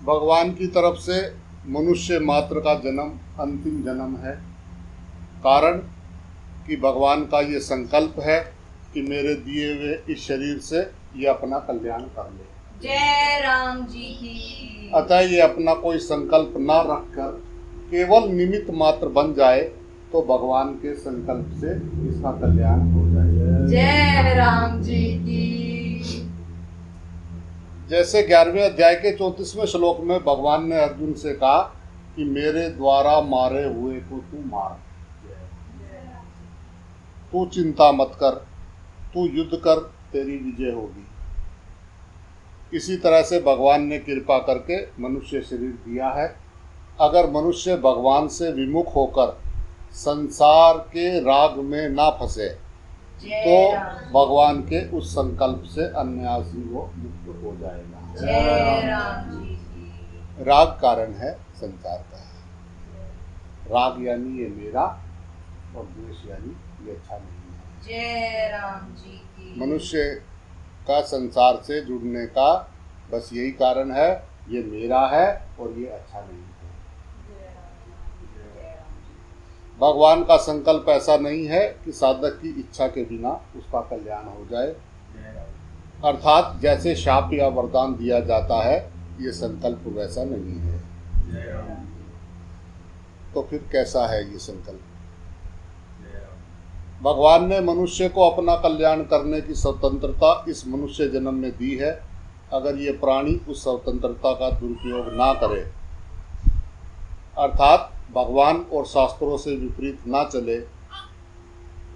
भगवान की तरफ से मनुष्य मात्र का जन्म अंतिम जन्म है। कारण कि भगवान का ये संकल्प है कि मेरे दिए हुए इस शरीर से ये अपना कल्याण कर ले। जय राम जी की। अतः ये अपना कोई संकल्प ना रखकर केवल निमित्त मात्र बन जाए तो भगवान के संकल्प से इसका कल्याण हो जाए। जय राम जी की। जैसे 11वें अध्याय के 34वें श्लोक में भगवान ने अर्जुन से कहा कि मेरे द्वारा मारे हुए को तू मार, तू चिंता मत कर, तू युद्ध कर, तेरी विजय होगी। इसी तरह से भगवान ने कृपा करके मनुष्य शरीर दिया है। अगर मनुष्य भगवान से विमुख होकर संसार के राग में ना फंसे तो भगवान के उस संकल्प से अनायासी वो मुक्त हो जाएगा। जय राम जी की। राग कारण है संसार का। राग यानी ये मेरा और द्वेष यानी ये अच्छा नहीं है। जय राम जी की। मनुष्य का संसार से जुड़ने का बस यही कारण है, ये मेरा है और ये अच्छा नहीं है। भगवान का संकल्प ऐसा नहीं है कि साधक की इच्छा के बिना उसका कल्याण हो जाए। अर्थात जैसे शाप या वरदान दिया जाता है, ये संकल्प वैसा नहीं है। तो फिर कैसा है ये संकल्प? भगवान ने मनुष्य को अपना कल्याण करने की स्वतंत्रता इस मनुष्य जन्म में दी है। अगर ये प्राणी उस स्वतंत्रता का दुरुपयोग ना करे, अर्थात भगवान और शास्त्रों से विपरीत ना चले,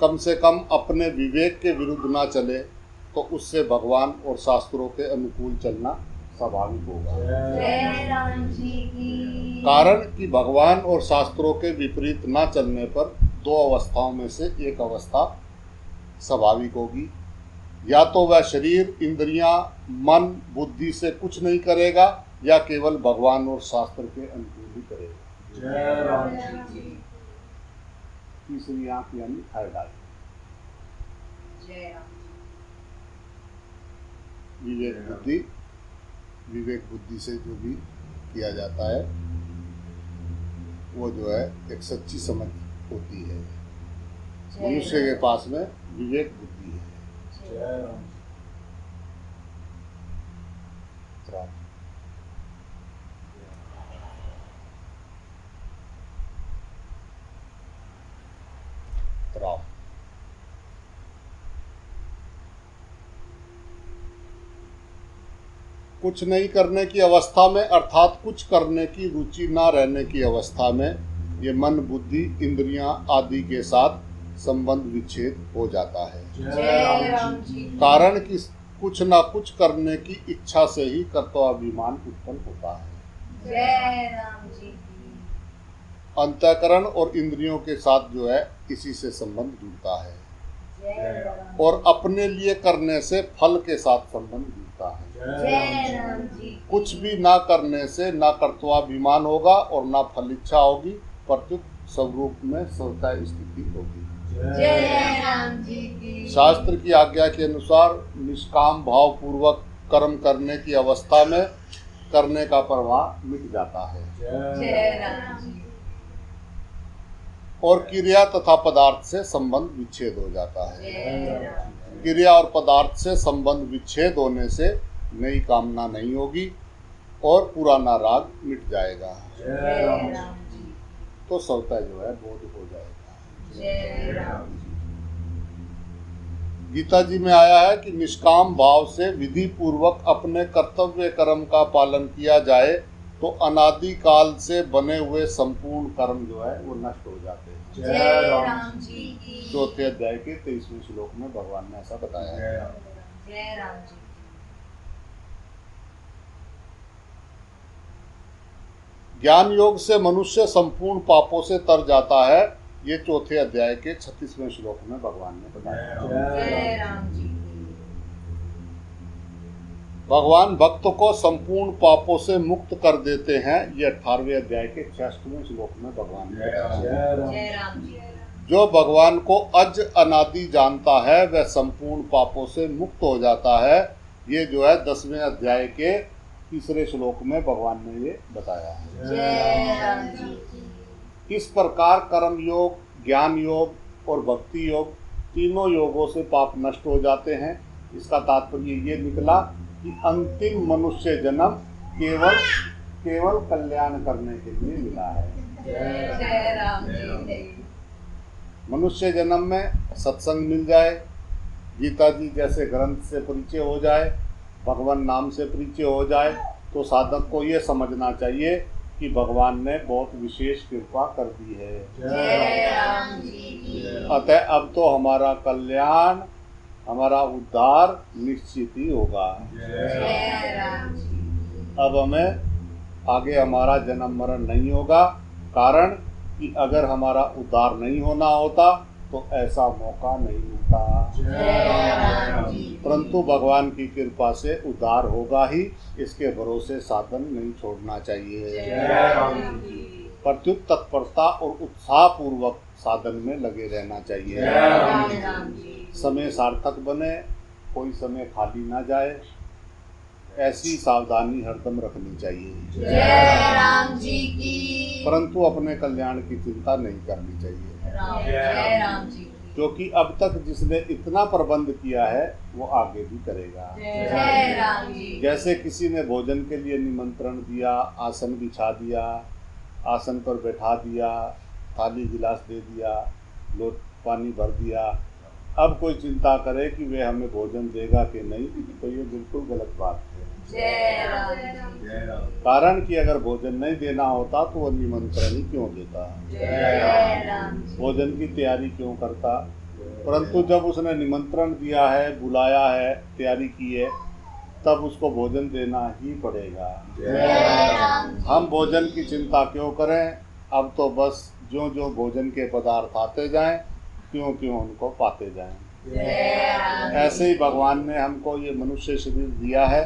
कम से कम अपने विवेक के विरुद्ध ना चले, तो उससे भगवान और शास्त्रों के अनुकूल चलना स्वाभाविक होगा। जय राम जी की। कारण कि भगवान और शास्त्रों के विपरीत ना चलने पर दो अवस्थाओं में से एक अवस्था स्वाभाविक होगी। या तो वह शरीर, इंद्रियां, मन, बुद्धि से कुछ नहीं करेगा या केवल भगवान और शास्त्र के अनुकूल ही करेगा। जय राम जी की। तीसरी आंख यानी थर्ड आई, जय राम जी। विवेक बुद्धि से जो भी किया जाता है वो जो है एक सच्ची समझ होती है। मनुष्य के पास में विवेक बुद्धि है। जय राम जी। कुछ नहीं करने की अवस्था में, अर्थात कुछ करने की रुचि ना रहने की अवस्था में ये मन, बुद्धि, इंद्रियां आदि के साथ संबंध विच्छेद हो जाता है। जय राम जी। कारण कि कुछ ना कुछ करने की इच्छा से ही कर्तव्याभिमान उत्पन्न होता है। जय राम जी की। अंतःकरण और इंद्रियों के साथ जो है इसी से संबंध जुड़ता है। जय राम। और अपने लिए करने से फल के साथ संबंध जुड़ता है। जय राम जी। कुछ भी ना करने से ना कर्तव्याभिमान होगा और ना फल इच्छा होगी, प्रत्युत स्वरूप में स्वतः स्थिति होगी। जय राम जी की। शास्त्र की आज्ञा के अनुसार निष्काम भाव पूर्वक कर्म करने की अवस्था में करने का प्रवाह मिट जाता है। जय राम जी। और क्रिया तथा पदार्थ से संबंध विच्छेद हो जाता है। जय राम। क्रिया और पदार्थ से संबंध विच्छेद होने से नई कामना नहीं होगी और पुराना राग मिट जाएगा। जय राम जी। तो स्वतः जो है बोध हो जाएगा। जय राम जी। गीता जी में आया है कि निष्काम भाव से विधि पूर्वक अपने कर्तव्य कर्म का पालन किया जाए तो अनादि काल से बने हुए संपूर्ण कर्म जो है वो नष्ट हो जाते हैं। जय राम जी की। चौथे अध्याय के 23वें श्लोक में भगवान ने ऐसा बताया है। जय राम जी। ज्ञान योग से मनुष्य संपूर्ण पापों से तर जाता है। ये चौथे अध्याय के 36वें श्लोक में भगवान ने बताया। जय राम जी। भगवान भक्त को संपूर्ण पापों से मुक्त कर देते हैं। ये 18वें अध्याय के 66वें श्लोक में भगवान ने बताया। जय राम जी। जो भगवान को अज अनादि जानता है वह संपूर्ण पापों से मुक्त हो जाता है। ये जो है 10वें अध्याय के तीसरे श्लोक में भगवान ने ये बताया है। जय राम जी की इस प्रकार कर्म योग, ज्ञान योग और भक्ति योग तीनों योगों से पाप नष्ट हो जाते हैं। इसका तात्पर्य ये निकला कि अंतिम मनुष्य जन्म केवल कल्याण करने के लिए मिला है। जय राम जी मनुष्य जन्म में सत्संग मिल जाए, गीता जी जैसे ग्रंथ से परिचय हो जाए, भगवान नाम से परिचय हो जाए, तो साधक को ये समझना चाहिए कि भगवान ने बहुत विशेष कृपा कर दी है। जय राम जी की अतः अब तो हमारा कल्याण, हमारा उद्धार निश्चित ही होगा। जय राम जी अब हमें आगे हमारा जन्म मरण नहीं होगा, कारण कि अगर हमारा उद्धार नहीं होना होता तो ऐसा मौका नहीं मिलता। जय राम जी परंतु भगवान की कृपा से उद्धार होगा ही, इसके भरोसे साधन नहीं छोड़ना चाहिए। जय राम जी प्रत्युत तत्परता और उत्साह पूर्वक साधन में लगे रहना चाहिए। जय राम जी समय सार्थक बने, कोई समय खाली ना जाए, ऐसी सावधानी हरदम रखनी चाहिए। जय राम जी की परंतु अपने कल्याण की चिंता नहीं करनी चाहिए, जय राम जी की क्योंकि अब तक जिसने इतना प्रबंध किया है वो आगे भी करेगा। जय राम जी जैसे किसी ने भोजन के लिए निमंत्रण दिया, आसन बिछा दिया, आसन पर बैठा दिया, थाली गिलास दे दिया, लोट पानी भर दिया, अब कोई चिंता करे कि वे हमें भोजन देगा कि नहीं, तो ये बिल्कुल गलत बात है। जय राम जी कारण कि अगर भोजन नहीं देना होता तो वो निमंत्रण ही क्यों देता, जय राम जी भोजन की तैयारी क्यों करता। परंतु जब उसने निमंत्रण दिया है, बुलाया है, तैयारी की है, तब उसको भोजन देना ही पड़ेगा। जय राम जी हम भोजन की चिंता क्यों करें, अब तो बस जो जो भोजन के पदार्थ आते जाएं, क्यों क्यों उनको पाते जाएं। जय राम जी ऐसे ही भगवान ने हमको ये मनुष्य शरीर दिया है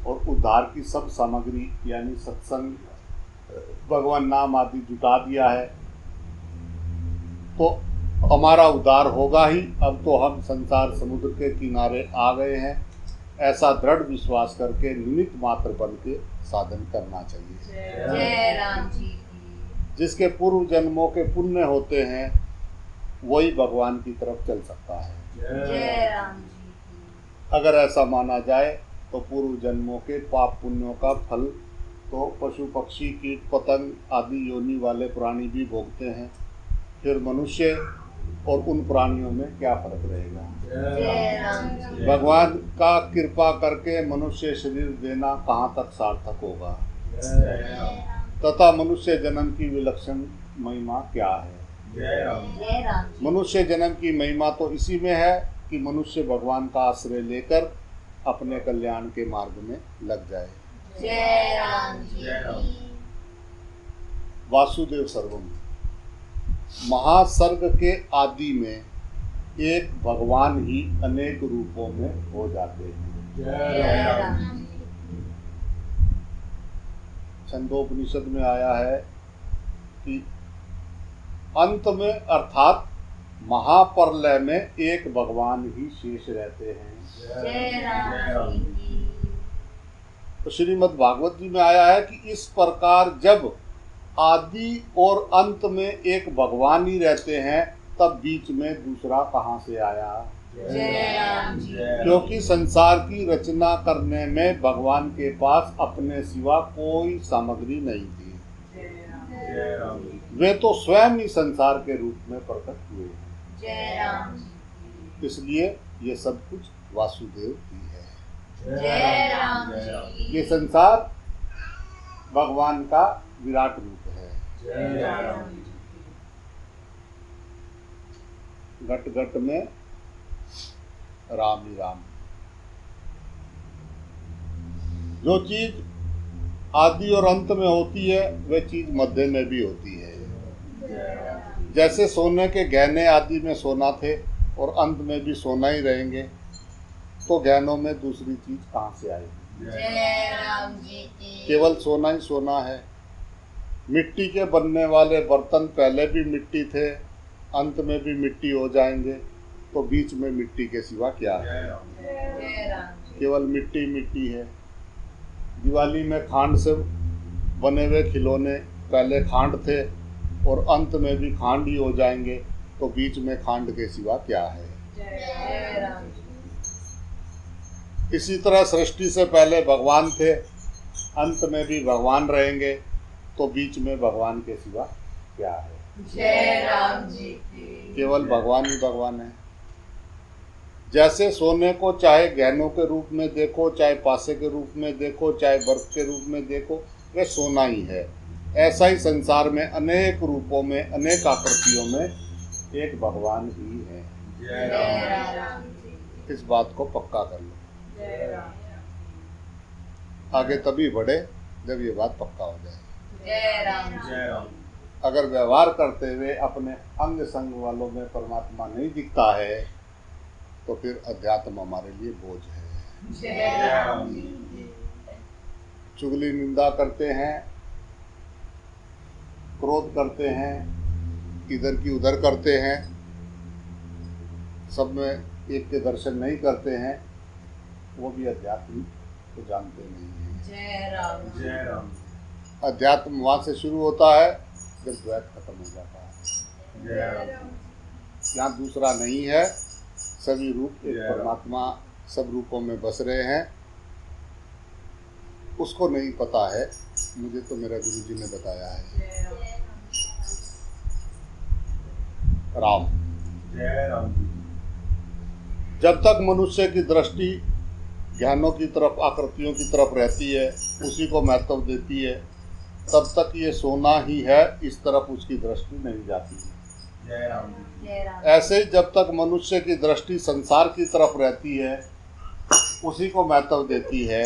और उद्धार की सब सामग्री यानी सत्संग, भगवान नाम आदि जुटा दिया है, तो हमारा उद्धार होगा ही। अब तो हम संसार समुद्र के किनारे आ गए हैं, ऐसा दृढ़ विश्वास करके निमित्त मात्र बन के साधन करना चाहिए। जय राम जी की जिसके पूर्व जन्मों के पुण्य होते हैं वही भगवान की तरफ चल सकता है। जय राम जी की अगर ऐसा माना जाए तो पूर्व जन्मों के पाप पुण्यों का फल तो पशु पक्षी कीट पतंग आदि योनि वाले प्राणी भी भोगते हैं, फिर मनुष्य और उन प्राणियों में क्या फर्क रहेगा। जय राम जी भगवान का कृपा करके मनुष्य शरीर देना कहाँ तक सार्थक होगा, तथा मनुष्य जन्म की विलक्षण महिमा क्या है। जय राम जी मनुष्य जन्म की महिमा तो इसी में है कि मनुष्य भगवान का आश्रय लेकर अपने कल्याण के मार्ग में लग जाए। जय राम जी वासुदेव सर्वम, महासर्ग के आदि में एक भगवान ही अनेक रूपों में हो जाते हैं। जय राम जी छंदोपनिषद में आया है कि अंत में अर्थात महाप्रलय में एक भगवान ही शेष रहते हैं। जय राम जी की तो श्रीमद् भागवत जी में आया है कि इस प्रकार जब आदि और अंत में एक भगवान ही रहते हैं, तब बीच में दूसरा कहाँ से आया। जय राम जी क्योंकि संसार की रचना करने में भगवान के पास अपने सिवा कोई सामग्री नहीं थी, जय राम वे तो स्वयं ही संसार के रूप में प्रकट हुए हैं। जय राम जी इसलिए ये सब कुछ वासुदेव की है। जय राम जी ये संसार भगवान का विराट रूप है। जय राम जी घट घट में राम ही राम। जो चीज आदि और अंत में होती है वह चीज मध्य में भी होती है। जैसे सोने के गहने आदि में सोना थे और अंत में भी सोना ही रहेंगे, तो गहनों में दूसरी चीज कहाँ से आएगी। जय राम जी की केवल सोना ही सोना है। मिट्टी के बनने वाले बर्तन पहले भी मिट्टी थे, अंत में भी मिट्टी हो जाएंगे, तो बीच में मिट्टी के सिवा क्या है। जय राम जी केवल मिट्टी मिट्टी है। दिवाली में खांड से बने हुए खिलौने पहले खांड थे और अंत में भी खांड ही हो जाएंगे, तो बीच में खांड के सिवा क्या है। जय राम जी। इसी तरह सृष्टि से पहले भगवान थे, अंत में भी भगवान रहेंगे, तो बीच में भगवान के सिवा क्या है। जय राम जी की। केवल भगवान ही भगवान है। जैसे सोने को चाहे गहनों के रूप में देखो, चाहे पासे के रूप में देखो, चाहे बर्फ के रूप में देखो, वह सोना ही है। ऐसा ही संसार में अनेक रूपों में, अनेक आकृतियों में एक भगवान ही है। जय राम जी। इस बात को पक्का कर लो। जय राम। आगे तभी बढ़े जब ये बात पक्का हो जाए। जय राम। जय राम। अगर व्यवहार करते हुए अपने अंग संग वालों में परमात्मा नहीं दिखता है, तो फिर अध्यात्म हमारे लिए बोझ है। जय राम जी। चुगली निंदा करते हैं, क्रोध करते हैं, इधर की उधर करते हैं, सब में एक के दर्शन नहीं करते हैं, वो भी अध्यात्म को जानते नहीं हैं। जय राम। जय राम। अध्यात्म वहाँ से शुरू होता है जब द्वैत खत्म हो जाता है। जय राम। यहाँ दूसरा नहीं है, सभी रूप एक जय राम। परमात्मा सब रूपों में बस रहे हैं। उसको नहीं पता है, मुझे तो मेरा गुरुजी ने बताया है। जय राम। राम। जय राम। जब तक मनुष्य की दृष्टि ज्ञानों की तरफ, आकृतियों की तरफ रहती है, उसी को महत्व देती है, तब तक ये सोना ही है, इस तरफ उसकी दृष्टि नहीं जाती है। जय राम। जय राम। ऐसे ही जब तक मनुष्य की दृष्टि संसार की तरफ रहती है, उसी को महत्व देती है,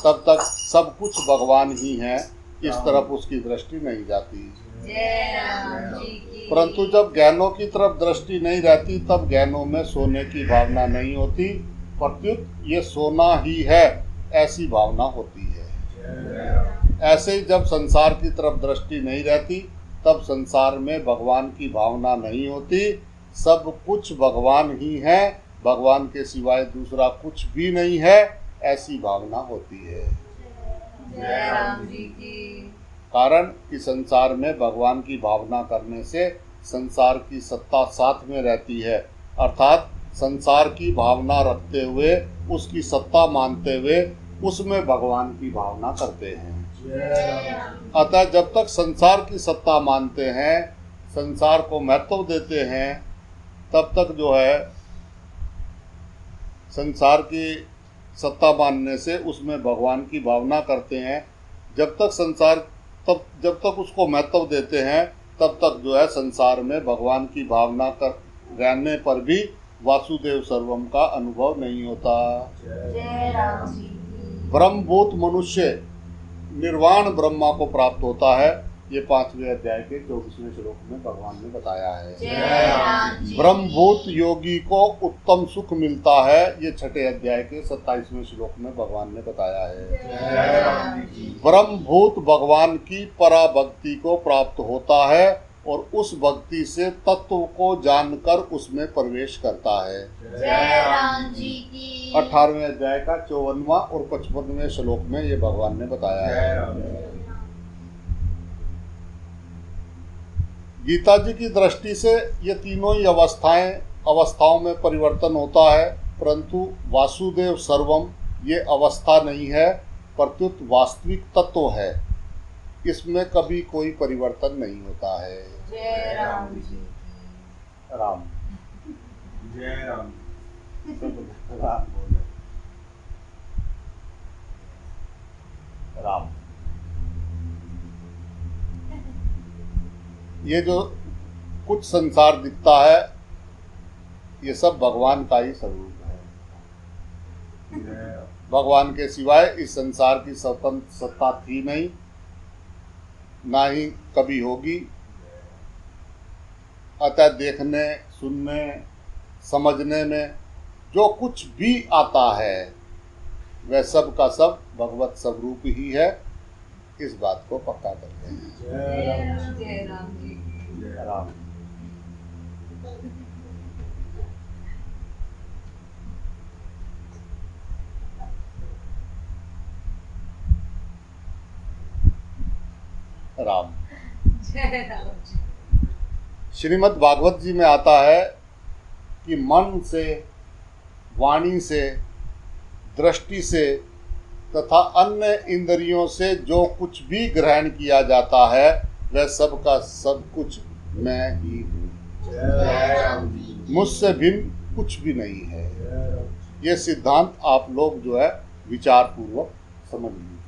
तब तक सब कुछ भगवान ही है, इस तरफ उसकी दृष्टि नहीं जाती। जय राम जी की। परंतु जब ज्ञानों की तरफ दृष्टि नहीं रहती, तब ज्ञानों में सोने की भावना नहीं होती, प्रत्युत ये सोना ही है, ऐसी भावना होती है। जय राम। ऐसे ही जब संसार की तरफ दृष्टि नहीं रहती, तब संसार में भगवान की भावना नहीं होती, सब कुछ भगवान ही है, भगवान के सिवाय दूसरा कुछ भी नहीं है, ऐसी भावना होती है। जय राम जी की। कारण कि संसार में भगवान की भावना करने से संसार की सत्ता साथ में रहती है, अर्थात संसार की भावना रखते हुए, उसकी सत्ता मानते हुए, उसमें भगवान की भावना करते हैं। जय राम। अतः जब तक संसार की सत्ता मानते हैं, संसार को महत्व देते हैं, तब तक जो है संसार की सत्ता मानने से उसमें भगवान की भावना करते हैं। जब तक उसको महत्व देते हैं, तब तक जो है संसार में भगवान की भावना कर रहने पर भी वासुदेव सर्वम का अनुभव नहीं होता। जय राम जी की। ब्रह्मभूत मनुष्य निर्वाण ब्रह्मा को प्राप्त होता है, ये 5वें अध्याय के 24वें श्लोक में भगवान ने बताया है। जय राम जी। ब्रह्मभूत योगी को उत्तम सुख मिलता है, ये 6ठे अध्याय के 27वें श्लोक में भगवान ने बताया है। जय राम जी। ब्रह्मभूत भगवान की पराभक्ति को प्राप्त होता है और उस भक्ति से तत्व को जानकर उसमें प्रवेश करता है। जय राम जी की। 18वें अध्याय का 54वां और 55वें श्लोक में ये भगवान ने बताया जय है। राम। गीता जी की दृष्टि से ये तीनों ही अवस्थाओं में परिवर्तन होता है, परंतु वासुदेव सर्वम ये अवस्था नहीं है, प्रत्युत वास्तविक तत्व है, इसमें कभी कोई परिवर्तन नहीं होता है। जय राम जी। राम। जय राम। सब राम बोले। राम। ये जो कुछ संसार दिखता है, ये सब भगवान का ही स्वरूप है। जय राम। भगवान के सिवाय इस संसार की स्वतंत्र सत्ता थी नहीं, ना ही कभी होगी। अतः देखने, सुनने, समझने में जो कुछ भी आता है, वह सब का सब भगवत स्वरूप ही है, इस बात को पक्का करते हैं। जय राम। जय राम जी। जय राम। राम। जय राम जी। श्रीमद् भागवत जी में आता है कि मन से, वाणी से, दृष्टि से तथा अन्य इंद्रियों से जो कुछ भी ग्रहण किया जाता है वह सब का सब कुछ मैं ही हूँ। जय राम जी। मुझसे भिन्न कुछ भी नहीं है। जय राम जी। ये सिद्धांत आप लोग जो है विचार पूर्वक समझ लीजिए।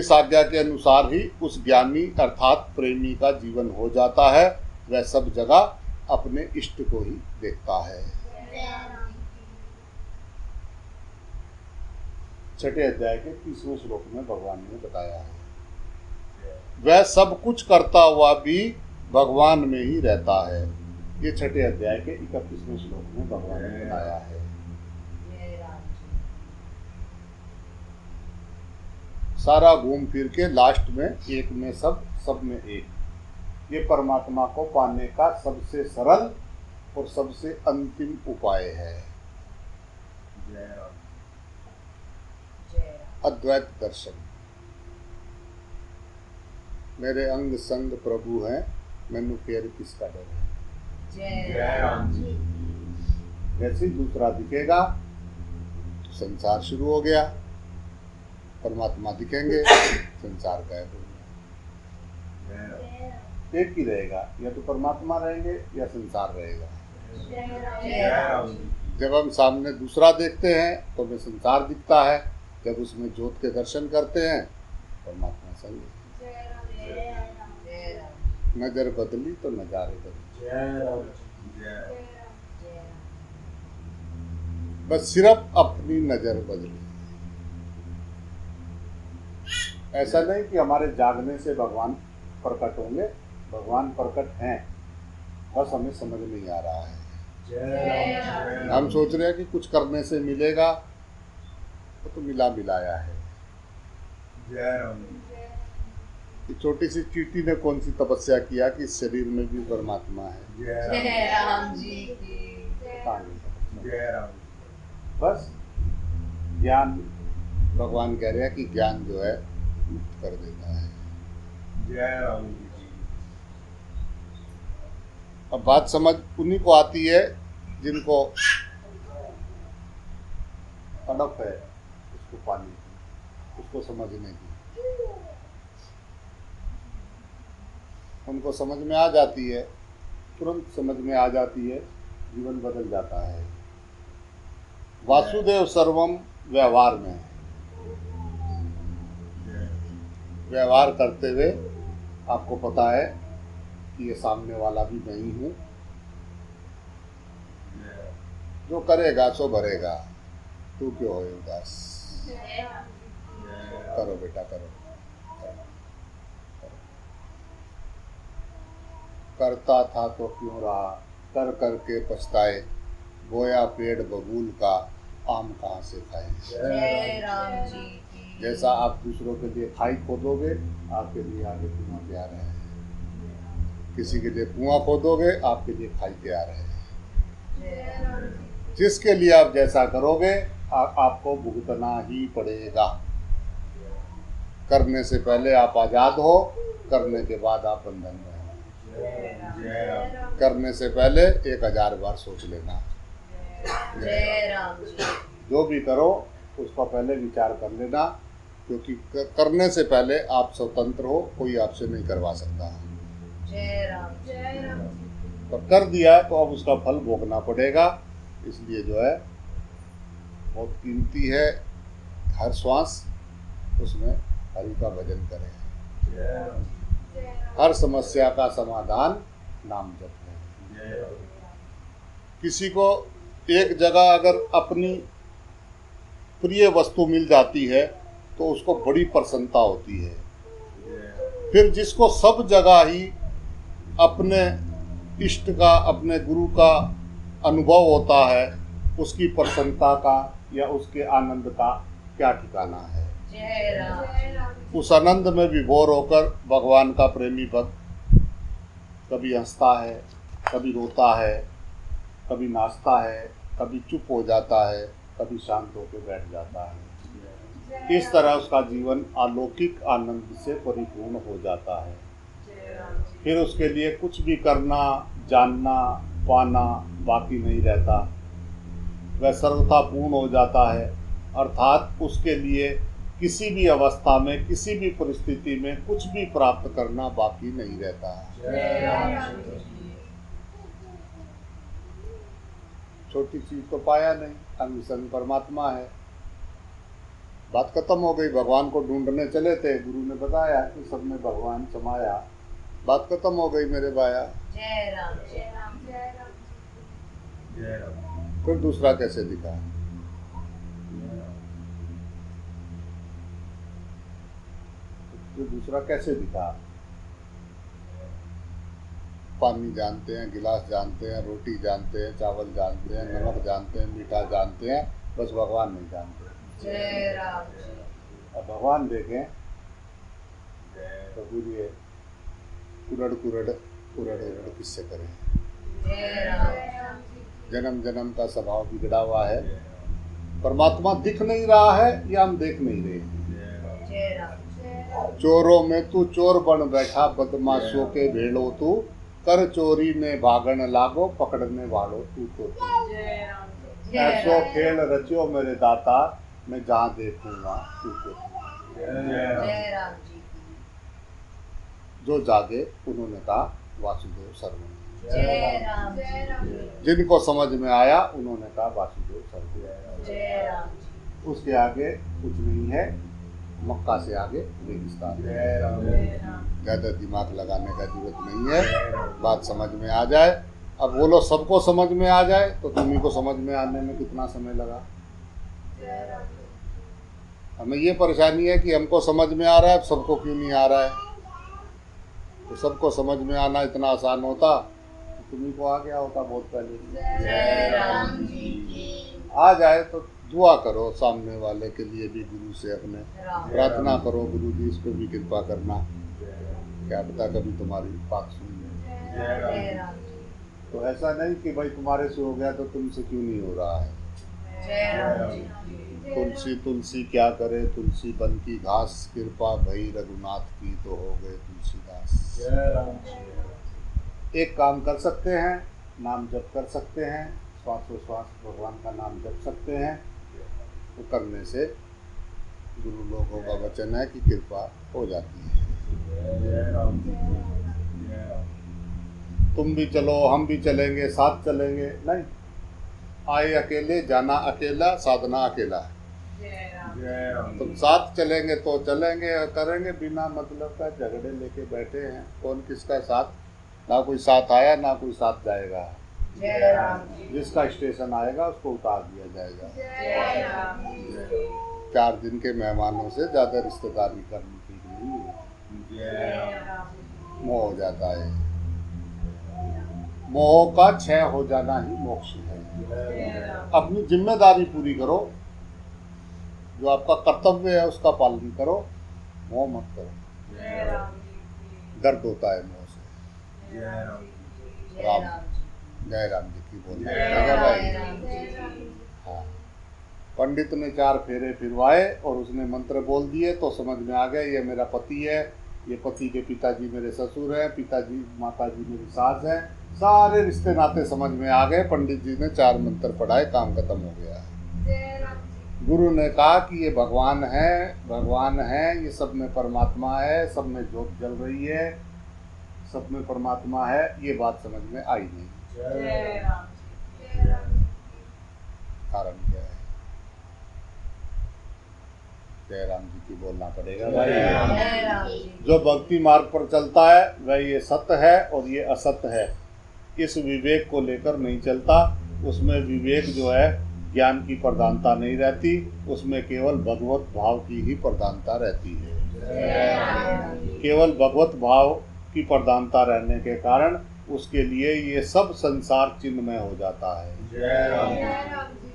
इस आज्ञा के अनुसार ही उस ज्ञानी अर्थात प्रेमी का जीवन हो जाता है। वह सब जगह अपने इष्ट को ही देखता है। छठे अध्याय के 30वें श्लोक में भगवान ने बताया है, वह सब कुछ करता हुआ भी भगवान में ही रहता है। ये छठे अध्याय के 31वें श्लोक में भगवान ने बताया है। सारा घूम फिर के लास्ट में एक में सब, सब में एक, ये परमात्मा को पाने का सबसे सरल और सबसे अंतिम उपाय है। जय राम। अद्वैत दर्शन। मेरे अंग संग प्रभु हैं, मैनू फेर किसका डर है। जय राम जी। जैसे ही दूसरा दिखेगा संसार शुरू हो गया, परमात्मा दिखेंगे संसार गायब हो गया। जय राम। एक ही रहेगा, या तो परमात्मा रहेंगे या संसार रहेगा। जय राम जी। जब हम सामने दूसरा देखते हैं तो हमें संसार दिखता है, जब उसमें ज्योत के दर्शन करते हैं परमात्मा संग। नजर बदली तो नजारे बदले। जय राम जी। जय। बस सिर्फ अपनी नजर बदली। ऐसा नहीं कि हमारे जागने से भगवान प्रकट होंगे, भगवान प्रकट हैं, बस हमें समझ नहीं आ रहा है। जय राम। हम सोच रहे हैं कि कुछ करने से मिलेगा, तो मिला मिलाया है। जय राम जी। कि छोटी सी चींटी ने कौन सी तपस्या किया कि इस शरीर में भी परमात्मा है। जय राम जी की। पता नहीं। जय राम। बस ज्ञान, भगवान कह रहे हैं कि ज्ञान जो है मुक्त कर देता है। जय राम जी। अब बात समझ उन्हीं को आती है जिनको तड़प है उसको पाने की, उसको समझने की। उनको समझ में आ जाती है, तुरंत समझ में आ जाती है, जीवन बदल जाता है। वासुदेव सर्वम व्यवहार में है। व्यवहार करते हुए आपको पता है कि ये सामने वाला भी मैं ही हूँ, जो करेगा सो भरेगा, तू क्यों होए उदास। करो बेटा करो, करता था तो क्यों रहा, कर करके पछताए, बोया पेड़ बबूल का, आम कहाँ से खाए। जय राम जी की। जैसा आप दूसरों के लिए खाई खोदोगे, आपके लिए आगे कुआं तैयार है। किसी के लिए कुआं खोदोगे, आपके लिए खाई तैयार है। जिसके लिए आप जैसा करोगे आपको भुगतना ही पड़ेगा। करने से पहले आप आजाद हो, करने के बाद आप बंधन में हो। जय राम। करने से पहले 1000 बार सोच लेना। जय राम जी। जो भी करो उसका पहले विचार कर लेना, क्योंकि करने से पहले आप स्वतंत्र हो, कोई आपसे नहीं करवा सकता। जय राम। जय राम। तो कर दिया तो अब उसका फल भोगना पड़ेगा। इसलिए जो है बहुत कीमती है, हर श्वास उसमें हरि का भजन करें। जय राम। हर समस्या का समाधान नाम जप है। जय राम। किसी को एक जगह अगर अपनी प्रिय वस्तु मिल जाती है तो उसको बड़ी प्रसन्नता होती है। फिर जिसको सब जगह ही अपने इष्ट का, अपने गुरु का अनुभव होता है, उसकी प्रसन्नता का या उसके आनंद का क्या ठिकाना है। जय राम। उस आनंद में विभोर होकर भगवान का प्रेमी भक्त कभी हंसता है, कभी रोता है, कभी नाचता है, कभी चुप हो जाता है, कभी शांत होकर बैठ जाता है। इस तरह उसका जीवन अलौकिक आनंद से परिपूर्ण हो जाता है। फिर उसके लिए कुछ भी करना, जानना, पाना बाकी नहीं रहता। वह सर्वथा पूर्ण हो जाता है, अर्थात उसके लिए किसी भी अवस्था में, किसी भी परिस्थिति में कुछ भी प्राप्त करना बाकी नहीं रहता है। छोटी चीज तो पाया नहीं, अंग संग परमात्मा है। बात खत्म हो गई। भगवान को ढूंढने चले थे, गुरु ने बताया कि सब में भगवान समाया। बात खत्म हो गई मेरे भाया। जय राम जय राम जय राम। फिर दूसरा कैसे दिखा? फिर दूसरा कैसे दिखा? पानी जानते हैं, गिलास जानते हैं, रोटी जानते हैं, चावल जानते हैं, नमक जानते हैं, मीठा जानते हैं, बस भगवान नहीं जानते। जय राम। अब भगवान देखें तो फिर ये कुरड़ कुरड़ कुरड़ उरड़ किससे करें? जय राम। जन्म जन्म का स्वभाव बिगड़ा हुआ है। परमात्मा दिख नहीं रहा है या हम देख नहीं रहे? जय राम। चोरों में तू चोर बन बैठा, बदमाशों के भेड़ो तू, कर चोरी ने भागन लागो, पकड़ने वालो तू तो तू। ऐसो खेल रचियो मेरे दाता, मैं जहाँ देखूंगा तू तो तू। जय राम जी। जो जागे उन्होंने कहा वासुदेव सर्वम। जय राम जी। जिनको समझ में आया उन्होंने कहा वासुदेव सर्वम। जय राम जी। उसके आगे कुछ नहीं है, मक्का से आगे रेगिस्तान। ज़्यादा दिमाग लगाने का जरूरत नहीं है, बात समझ में आ जाए। अब बोलो सबको समझ में आ जाए तो तुम्ही को समझ में आने में कितना समय लगा? हमें ये परेशानी है कि हमको समझ में आ रहा है, सबको क्यों नहीं आ रहा है। तो सबको समझ में आना इतना आसान होता तो तुम्ही को आ गया होता बहुत पहले। जय राम जी। आ जाए तो दुआ करो सामने वाले के लिए भी, गुरु से अपने प्रार्थना करो, गुरु जी इस पर भी कृपा करना, क्या पता कभी तुम्हारी बात सुन ले। जय राम। तो ऐसा नहीं कि भाई तुम्हारे से हो गया तो तुमसे क्यों नहीं हो रहा है। जय राम जी। तुलसी तुलसी क्या करे, तुलसी बन की घास, कृपा भई रघुनाथ की तो हो गए तुलसीदास। एक काम कर सकते हैं, नाम जप कर सकते हैं, श्वासोश्वास भगवान का नाम जप सकते हैं। तो करने से गुरु लोगों का वचन है कि कृपा हो जाती है। तुम भी चलो, हम भी चलेंगे, साथ चलेंगे नहीं। आए अकेले, जाना अकेला, साधना अकेला है। तुम साथ चलेंगे तो चलेंगे, करेंगे बिना मतलब का झगड़े लेके बैठे हैं। कौन किसका साथ? ना कोई साथ आया ना कोई साथ जाएगा। जय राम जी। जिसका स्टेशन आएगा उसको उतार दिया जाएगा। जय राम जी। 4 दिन के मेहमानों से ज़्यादा रिश्तेदारी करनी ठीक नहीं है। जय राम। मोह हो जाता है। मोह का क्षय हो जाना ही मोक्ष है। जय राम। अपनी जिम्मेदारी पूरी करो, जो आपका कर्तव्य है उसका पालन करो, मोह मत करो। जय राम जी। दर्द होता है मोह से। जय राम जी। जय राम जी की बोलना जय पड़ेगा भाई। राम जी। हाँ, पंडित ने 4 फेरे फिरवाए और उसने मंत्र बोल दिए तो समझ में आ गया ये मेरा पति है, ये पति के पिताजी मेरे ससुर हैं, पिताजी माताजी मेरी सास है। सारे रिश्ते नाते समझ में आ गए। पंडित जी ने 4 मंत्र पढ़ाए, काम खत्म हो गया। गुरु ने कहा कि ये भगवान है, भगवान है, ये सब में परमात्मा है, सब में ज्योत जल रही है, सब में परमात्मा है। ये बात समझ में आई नहीं। जय राम जी। कारण क्या है? जय राम जी की बोलना पड़ेगा भाई। जय राम जी। जो भक्ति मार्ग पर चलता है वह ये सत्य है और ये असत्य है, इस विवेक को लेकर नहीं चलता। उसमें विवेक जो है ज्ञान की प्रधानता नहीं रहती, उसमें केवल भगवत भाव की ही प्रधानता रहती है। जय राम जी। केवल भगवत भाव की प्रधानता रहने के कारण उसके लिए ये सब संसार चिन्हमय हो जाता है।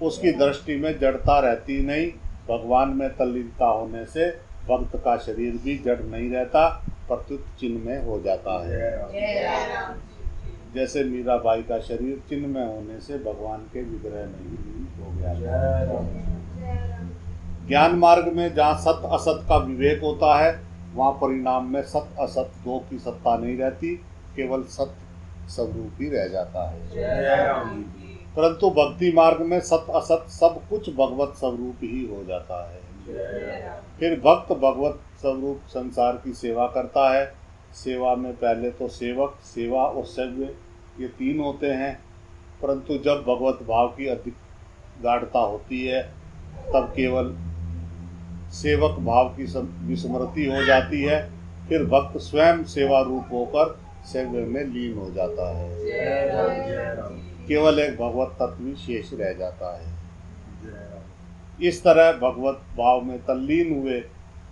उसकी दृष्टि में जड़ता रहती नहीं। भगवान में तल्लीनता होने से भक्त का शरीर भी जड़ नहीं रहता, प्रत्युत चिन्हमय हो जाता है। जय राम जी। जैसे मीराबाई का शरीर चिन्हमय होने से भगवान के विग्रह में ही हो गया। ज्ञान मार्ग में जहाँ सत असत का विवेक होता है वहाँ परिणाम में सत असत दो की सत्ता नहीं रहती, केवल सत स्वरूप ही रह जाता है। जय राम जी परंतु भक्ति मार्ग में सत असत सब कुछ भगवत स्वरूप ही हो जाता है। जय राम फिर भक्त भगवत स्वरूप संसार की सेवा करता है। सेवा में पहले तो सेवक, सेवा और सेव्य ये तीन होते हैं, परंतु जब भगवत भाव की अधिक गाढ़ता होती है तब केवल सेवक भाव की विस्मृति हो जाती है। फिर भक्त स्वयं सेवा रूप होकर सेव्य में लीन हो जाता है। जय राम केवल एक भगवत तत्व ही शेष रह जाता है। जय राम इस तरह भगवत भाव में तल्लीन हुए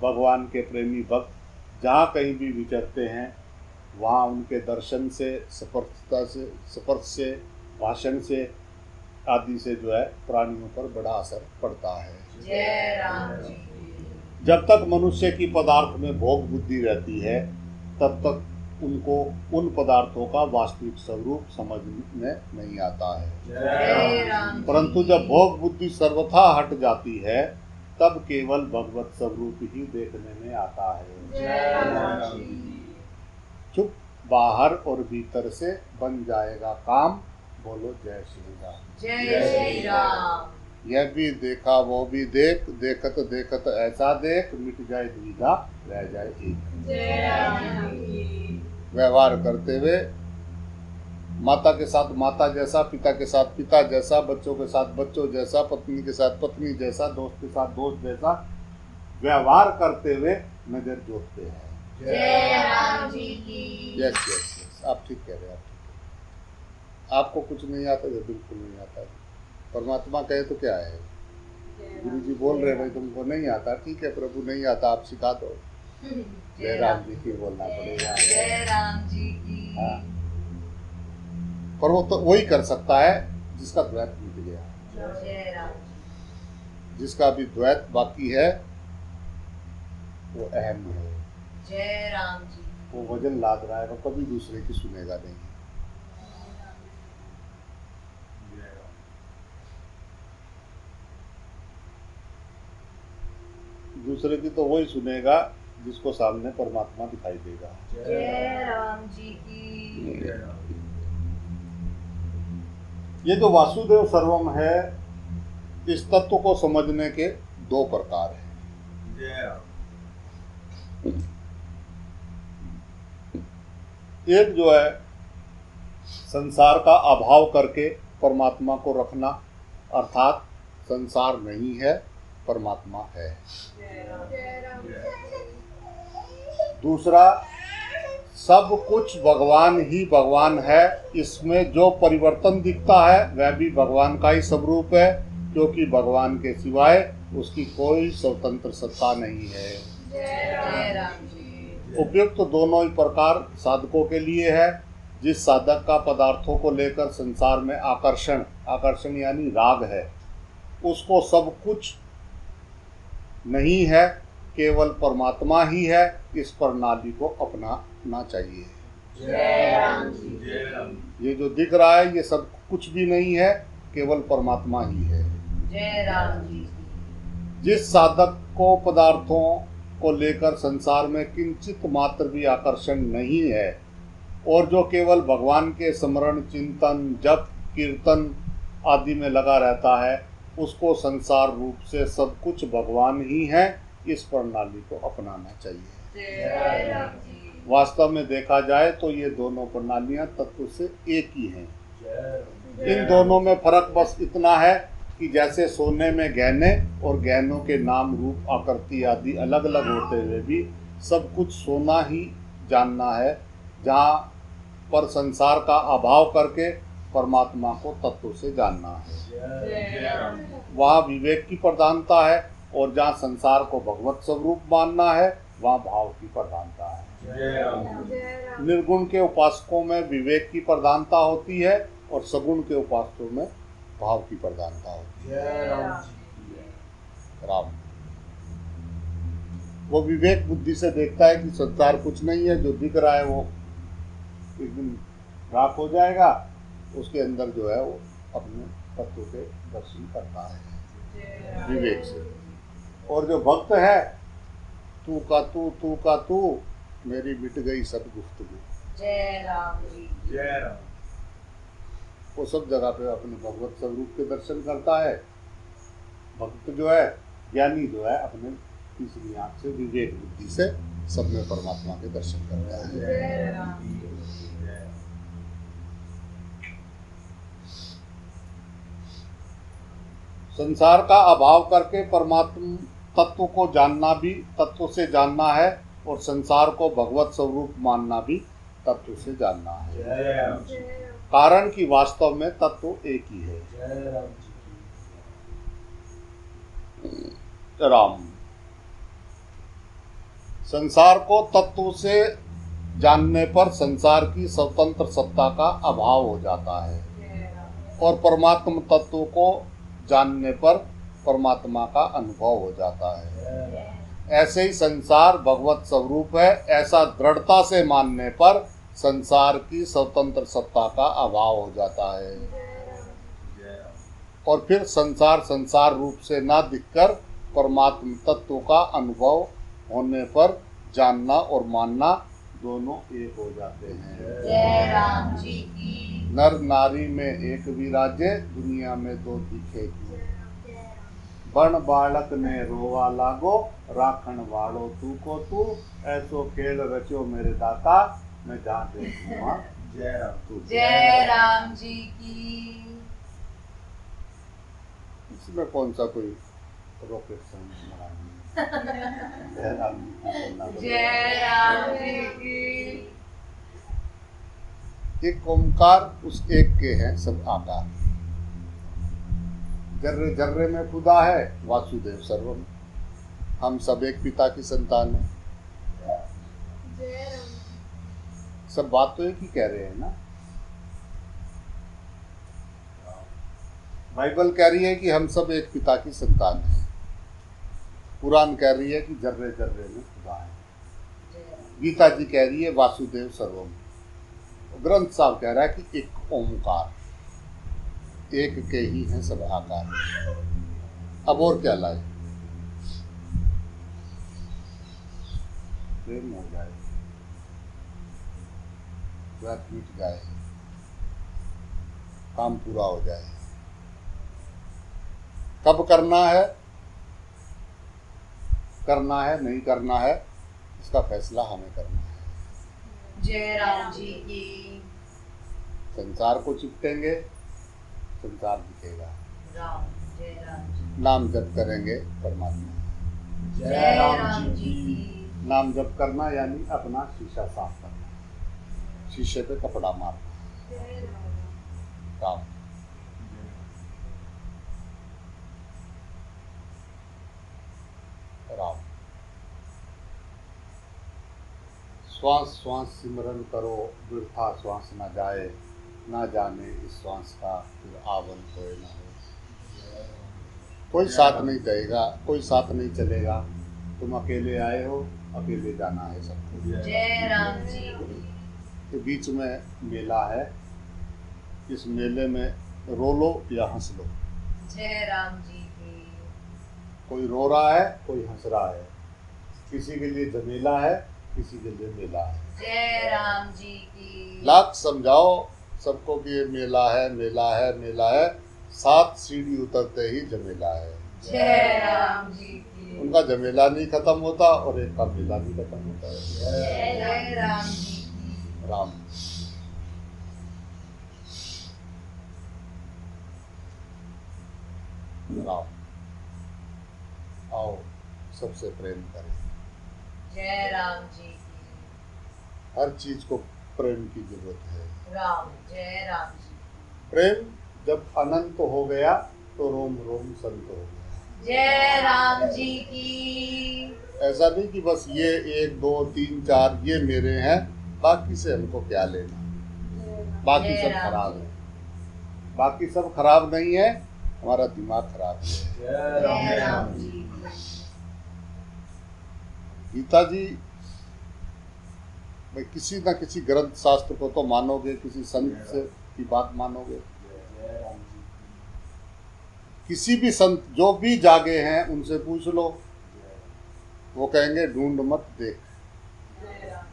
भगवान के प्रेमी भक्त जहाँ कहीं भी विचरते हैं वहाँ उनके दर्शन से, स्पर्श से, भाषण से आदि से जो है प्राणियों पर बड़ा असर पड़ता है। जय राम जी जब तक मनुष्य की पदार्थ में भोग बुद्धि रहती है तब तक उनको उन पदार्थों का वास्तविक स्वरूप समझ में नहीं आता है। जय राम परंतु जब भोग बुद्धि सर्वथा हट जाती है तब केवल भगवत स्वरूप ही देखने में आता है। जय राम जी चुप बाहर और भीतर से बन जाएगा काम। बोलो जय श्री राम। जय श्री राम यह भी देखा वो भी देख, देखत देखत ऐसा देख, मिट जाए दुविधा रह जाए एक। जय राम जी व्यवहार करते हुए माता के साथ माता जैसा, पिता के साथ पिता जैसा, बच्चों के साथ बच्चों जैसा, पत्नी के साथ पत्नी जैसा, दोस्त के साथ दोस्त जैसा व्यवहार करते हुए नजर जोड़ते हैं। जय राम जी की यस यस यस, आप ठीक कह रहे हैं। आपको कुछ नहीं आता है, बिल्कुल नहीं आता है। परमात्मा कहे तो क्या है, गुरु जी बोल रहे भाई तुमको नहीं आता, ठीक है प्रभु नहीं आता, आप सिखा दो। जय राम जी की बोलना पड़ेगा। जय राम जी की हाँ। पर वो तो वही कर सकता है जिसका द्वैत मिट गया, जय राम जी जिसका भी द्वैत बाकी है वो अहम है, जय राम जी वो वजन लाद रहा है, वो कभी दूसरे की सुनेगा नहीं। जय राम दूसरे की तो वही सुनेगा जिसको सामने परमात्मा दिखाई देगा। जय राम जी की जय राम ये जो वासुदेव सर्वम है, इस तत्व को समझने के दो प्रकार हैं। जय राम एक जो है संसार का अभाव करके परमात्मा को रखना, अर्थात संसार नहीं है परमात्मा है। दूसरा सब कुछ भगवान ही भगवान है, इसमें जो परिवर्तन दिखता है वह भी भगवान का ही स्वरूप है, क्योंकि भगवान के सिवाय उसकी कोई स्वतंत्र सत्ता नहीं है। जय राम जी उपयुक्त दोनों ही प्रकार साधकों के लिए है। जिस साधक का पदार्थों को लेकर संसार में आकर्षण यानी राग है, उसको सब कुछ नहीं है, केवल परमात्मा ही है, इस प्रणाली को अपनाना चाहिए। जय राम जी जय राम ये जो दिख रहा है ये सब कुछ भी नहीं है, केवल परमात्मा ही है। जय राम जी जिस साधक को पदार्थों को लेकर संसार में किंचित मात्र भी आकर्षण नहीं है और जो केवल भगवान के स्मरण, चिंतन, जप, कीर्तन आदि में लगा रहता है, उसको संसार रूप से सब कुछ भगवान ही है, इस प्रणाली को अपनाना चाहिए। जय राम जी वास्तव में देखा जाए तो ये दोनों प्रणालियां तत्व से एक ही हैं। जय इन दोनों में फर्क बस इतना है कि जैसे सोने में गहने और गहनों के नाम, रूप, आकृति आदि अलग अलग होते हुए भी सब कुछ सोना ही जानना है, जहाँ पर संसार का अभाव करके परमात्मा को तत्व से जानना है। जय राम वहाँ विवेक की प्रधानता है, और जहाँ संसार को भगवत स्वरूप मानना है वहाँ भाव की प्रधानता है। जय राम निर्गुण के उपासकों में विवेक की प्रधानता होती है और सगुण के उपासकों में भाव की प्रधानता होती जय राम है। राम वो विवेक बुद्धि से देखता है कि संसार कुछ नहीं है, जो दिख रहा है वो एक दिन राख हो जाएगा, उसके अंदर जो है वो अपने तत्व के दर्शन करता है विवेक से। और जो भक्त है, तू का तू, मेरी मिट गई सब गुफ्तगू। जय राम जी जय राम वो सब जगह पे अपने भगवत स्वरूप के दर्शन करता है। भक्त जो है, ज्ञानी जो है, अपने तीसरी आंख से, विवेक बुद्धि से सब में परमात्मा के दर्शन करता है। जय राम जय संसार का अभाव करके परमात्मा तत्व को जानना भी तत्व से जानना है, और संसार को भगवत स्वरूप मानना भी तत्व से जानना है। जय राम कारण कि वास्तव में तत्व एक ही है। जय राम राम संसार को तत्व से जानने पर संसार की स्वतंत्र सत्ता का अभाव हो जाता है, और परमात्मा तत्व को जानने पर परमात्मा का अनुभव हो जाता है। ऐसे ही संसार भगवत स्वरूप है, ऐसा दृढ़ता से मानने पर संसार की स्वतंत्र सत्ता का अभाव हो जाता है, और फिर संसार संसार रूप से ना दिखकर परमात्मा तत्व का अनुभव होने पर जानना और मानना दोनों एक हो जाते हैं। जय राम जी की नर नारी में एक विराजे, दुनिया में दो दिखे की। बण बालक ने रोवा लागो, राखण वालो तू को तू। ऐसो खेल रचो मेरे दाता, मैं जहाँ देखूं वहाँ जय राम तू। जय राम जी की इसमें कौन सा कोई रॉकेट साइंस महाराज जय राम जी की बोलना पड़ेगा। जय राम जी की एक ओमकार उस एक के हैं सब आकार। जर्रे जर्रे में खुदा है, वासुदेव सर्वम। हम सब एक पिता की संतान हैं। सब बात तो एक ही कह रहे हैं ना। बाइबल कह रही है कि हम सब एक पिता की संतान हैं। कुरान कह रही है कि जर्रे जर्रे में खुदा है। गीता जी कह रही है वासुदेव सर्वम। ग्रंथ साहब कह रहा है कि एक ओमकार, एक के ही हैं सब आकार। अब और क्या लाए? प्रेम हो जाए, व्रत मिट जाए, काम पूरा हो जाए। कब करना है, करना है नहीं करना है, इसका फैसला हमें करना है। जय राम जी की संसार को चिपटेंगे, संसार दिखेगा। राम जय राम जी नाम जप करेंगे, परमात्मा। जय राम जी की नाम जप करना यानी अपना शीशा साफ करना, शीशे पे कपड़ा मारना, काम। राम श्वास श्वास सिमरन करो, वृथा श्वास न जाए, ना जाने इस श्वास का फिर आवन होए न हो। कोई साथ नहीं देगा, कोई साथ नहीं चलेगा। तुम अकेले आए हो, अकेले जाना है सबको। जय राम जी की के बीच में मेला है, इस मेले में रो लो या हंस लो। जय राम जी की कोई रो रहा है, कोई हंस रहा है। किसी के लिए झमेला है, किसी के लिए मेला है। जय राम जी की लाख समझाओ सबको कि ये मेला है, मेला है, मेला है। 7 सीढ़ी उतरते ही झमेला है। जय राम जी की उनका झमेला नहीं खत्म होता और एक का मेला नहीं खत्म होता है। जय राम जी की राम राम आओ सबसे प्रेम करें। जय राम जी की हर चीज को प्रेम की जरूरत है। राम जय राम जी प्रेम जब अनंत हो गया तो रोम रोम संत हो गया। जय राम जी की ऐसा नहीं कि बस ये 1 2 3 4 ये मेरे हैं, बाकी से हमको क्या लेना। बाकी जय सब राम खराब जी। है। बाकी सब खराब नहीं है, हमारा दिमाग खराब है। जय राम जी की गीता जी भाई, किसी ना किसी ग्रंथ शास्त्र को तो मानोगे, किसी संत से की बात मानोगे। किसी भी संत जो भी जागे हैं उनसे पूछ लो वो कहेंगे ढूंढ मत देख। जय राम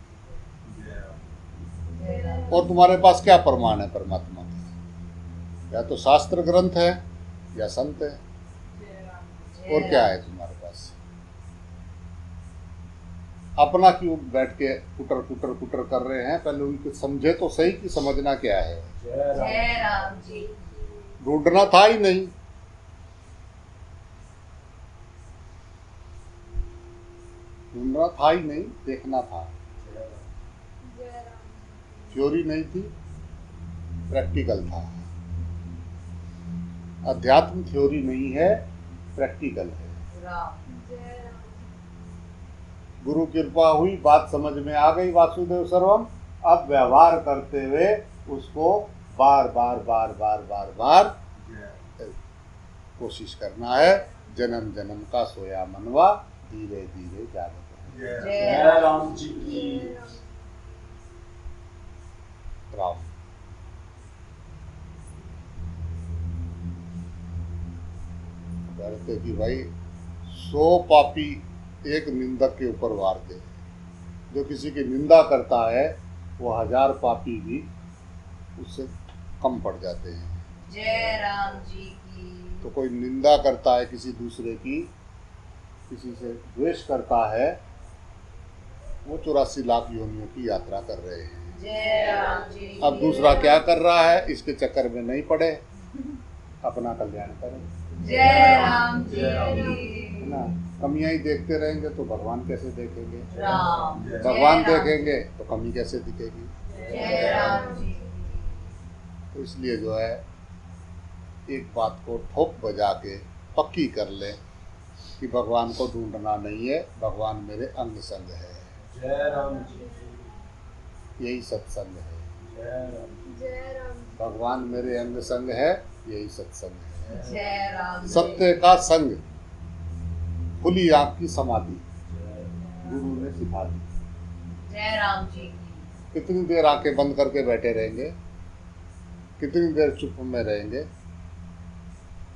जय राम और तुम्हारे पास क्या प्रमाण है परमात्मा का? या तो शास्त्र ग्रंथ है या संत है, और क्या है तुम्हारे पास? अपना क्यों बैठ के कुटर कुटर कुटर कर रहे हैं? पहले उनको समझे तो सही कि समझना क्या है। जय राम जी ढूंढना था ही नहीं। ढूंढना था ही नहीं, देखना था। थ्योरी नहीं थी, प्रैक्टिकल था। अध्यात्म थ्योरी नहीं है, प्रैक्टिकल है। राम गुरु कृपा हुई, बात समझ में आ गई वासुदेव सर्वम। अब व्यवहार करते हुए उसको बार बार बार बार बार बार कोशिश करना है। जन्म जन्म का सोया मनवा, धीरे धीरे जागता है। जय राम जी की। राम कहते कि भाई 100 पापी एक निंदक के ऊपर वार दे। जो किसी की निंदा करता है वो 1000 पापी भी उससे कम पड़ जाते हैं। जय राम जी की। तो कोई निंदा करता है किसी दूसरे की, किसी से द्वेष करता है, वो 84 लाख योनियों की यात्रा कर रहे हैं। जय राम जी की। अब दूसरा क्या कर रहा है, इसके चक्कर में नहीं पड़े, अपना कल्याण करें, जय राम जी है ना। कमियां ही देखते रहेंगे तो भगवान कैसे देखेंगे? राम भगवान जय राम। देखेंगे तो कमी कैसे दिखेगी? जय राम जी तो इसलिए जो है एक बात को ठोक बजा के पक्की कर ले कि भगवान को ढूंढना नहीं है, भगवान मेरे अंग संग है। जय राम जी। यही सत्संग है। जय राम। भगवान मेरे अंग संग है, यही सत्संग है। जय राम। सत्य का संग, खुली आंख की समाधि गुरु ने सिखा दी। जय राम जी की। कितनी देर आंखें बंद करके बैठे रहेंगे? कितनी देर चुप में रहेंगे?